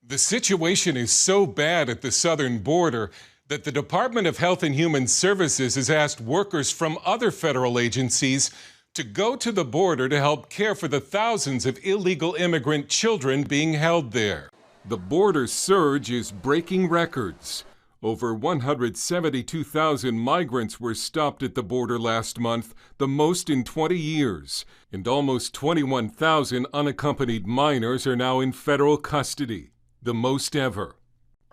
The situation is so bad at the southern border that the Department of Health and Human Services has asked workers from other federal agencies to go to the border to help care for the thousands of illegal immigrant children being held there. The border surge is breaking records. Over 172,000 migrants were stopped at the border last month, the most in 20 years, and almost 21,000 unaccompanied minors are now in federal custody, the most ever.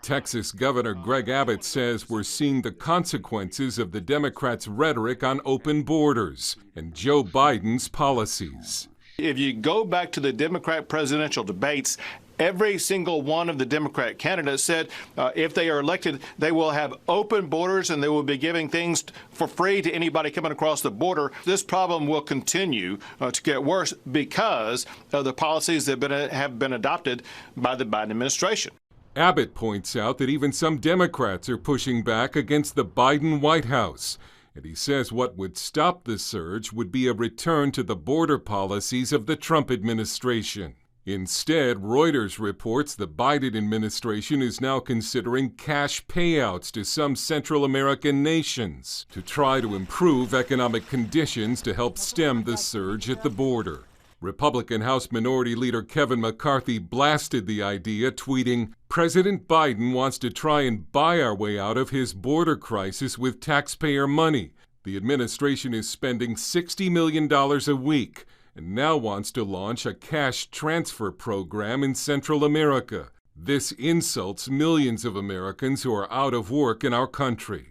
Texas Governor Greg Abbott says we're seeing the consequences of the Democrats' rhetoric on open borders and Joe Biden's policies. If you go back to the Democrat presidential debates, every single one of the Democrat candidates said if they are elected, they will have open borders and they will be giving things for free to anybody coming across the border. This problem will continue to get worse because of the policies that have been adopted by the Biden administration. Abbott points out that even some Democrats are pushing back against the Biden White House. And he says what would stop the surge would be a return to the border policies of the Trump administration. Instead, Reuters reports the Biden administration is now considering cash payouts to some Central American nations to try to improve economic conditions to help stem the surge at the border. Republican House Minority Leader Kevin McCarthy blasted the idea, tweeting, "President Biden wants to try and buy our way out of his border crisis with taxpayer money. The administration is spending $60 million a week and now wants to launch a cash transfer program in Central America. This insults millions of Americans who are out of work in our country."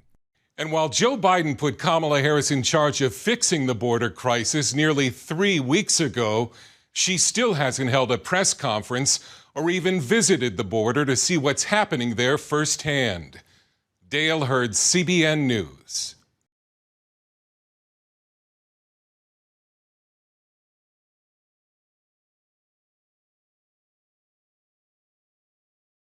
And while Joe Biden put Kamala Harris in charge of fixing the border crisis nearly 3 weeks ago, she still hasn't held a press conference or even visited the border to see what's happening there firsthand. Dale Hurd, CBN News.